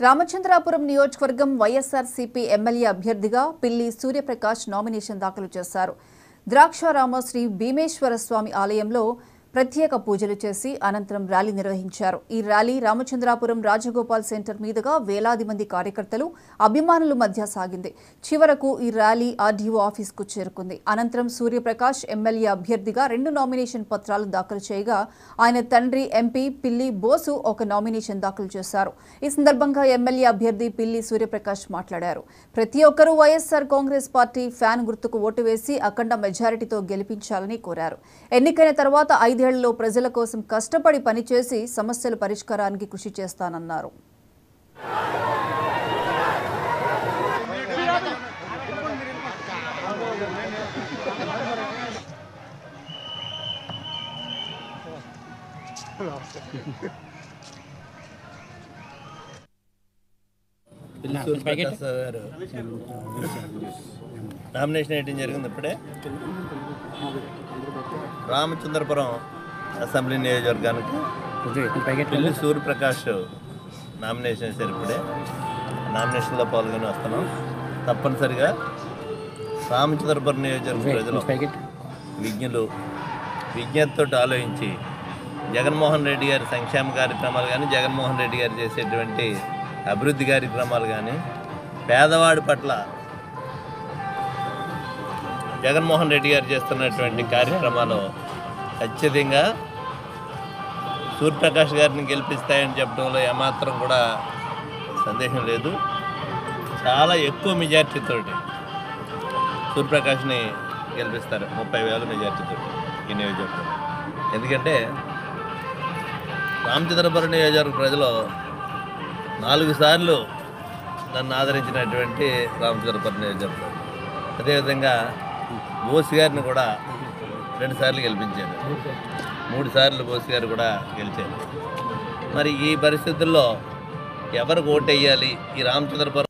రామచంద్రాపురం నియోజకవర్గం వైఎస్ఆర్సీపీ ఎమ్మెల్యే అభ్యర్థిగా పిల్లి సూర్యప్రకాష్ నామినేషన్ దాఖలు చేశారు. ద్రాక్షారామ శ్రీ భీమేశ్వర స్వామి ఆలయంలో ప్రత్యేక పూజలు చేసి అనంతరం ర్యాలీ నిర్వహించారు. ఈ ర్యాలీ రామచంద్రాపురం రాజగోపాల్ సెంటర్ మీదుగా వేలాది మంది కార్యకర్తలు, అభిమానుల మధ్య సాగింది. చివరకు ఈ ర్యాలీ ఆర్డీఓ ఆఫీస్కు చేరుకుంది. అనంతరం సూర్యప్రకాష్ ఎమ్మెల్యే అభ్యర్థిగా 2 నామినేషన్ పత్రాలు దాఖలు చేయగా ఆయన తండ్రి ఎంపీ పిల్లి బోసు ఒక నామినేషన్ దాఖలు చేశారు. ఈ సందర్భంగా ఎమ్మెల్యే అభ్యర్థి పిల్లి సూర్యప్రకాష్ మాట్లాడారు. ప్రతి ఒక్కరూ వైఎస్ఆర్ కాంగ్రెస్ పార్టీ ఫ్యాన్ గుర్తుకు ఓటు వేసి అఖండ మెజారిటీతో గెలిపించాలని కోరారు. ఎన్నికైన తర్వాత 5 ఏళ్లలో ప్రజల కోసం కష్టపడి పనిచేసి సమస్యల పరిష్కారానికి కృషి చేస్తానన్నారు. నామినేషన్ వేయడం జరిగింది. ఇప్పుడే రామచంద్రపురం అసెంబ్లీ నియోజకవర్గానికి పిల్లి సూర్యప్రకాష్ నామినేషన్ వేశారు. ఇప్పుడే నామినేషన్లో పాల్గొని వస్తున్నాం. తప్పనిసరిగా రామచంద్రపురం నియోజకవర్గ ప్రజలు విజ్ఞులు విజ్ఞతతో ఆలోచించి జగన్మోహన్ రెడ్డి గారి సంక్షేమ కార్యక్రమాలు కానీ, జగన్మోహన్ రెడ్డి గారు చేసేటువంటి అభివృద్ధి కార్యక్రమాలు కానీ, పేదవాడి పట్ల జగన్మోహన్ రెడ్డి గారు చేస్తున్నటువంటి కార్యక్రమాలు ఖచ్చితంగా సూర్యప్రకాష్ గారిని గెలిపిస్తాయని చెప్పడంలో ఏమాత్రం కూడా సందేహం లేదు. చాలా ఎక్కువ మెజార్టీతో సూర్యప్రకాష్ని గెలిపిస్తారు. 30,000 మెజార్టీతో ఈ నియోజకవర్గం. ఎందుకంటే రామచంద్రపురం నియోజకవర్గ ప్రజలు 4 సార్లు నన్ను ఆదరించినటువంటి రామచంద్రపురం నియోజకవర్గం. అదేవిధంగా బోస్ గారిని కూడా 2 సార్లు గెలిపించాను. 3 సార్లు బోస్ గారు కూడా గెలిచారు. మరి ఈ పరిస్థితుల్లో ఎవరికి ఓటు వేయాలి? ఈ రామచంద్రపురం